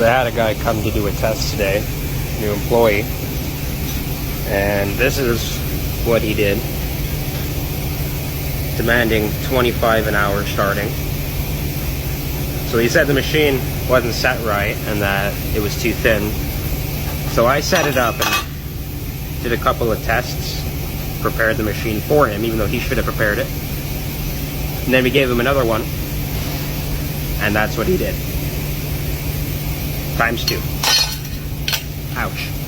they had a guy come to do a test today, new employee, and this is what he did. Demanding $25 an hour starting. So he said the machine wasn't set right and that it was too thin. So I set it up and did a couple of tests, prepared the machine for him, even though he should have prepared it. And then we gave him another one, and that's what he did. ×2. Ouch.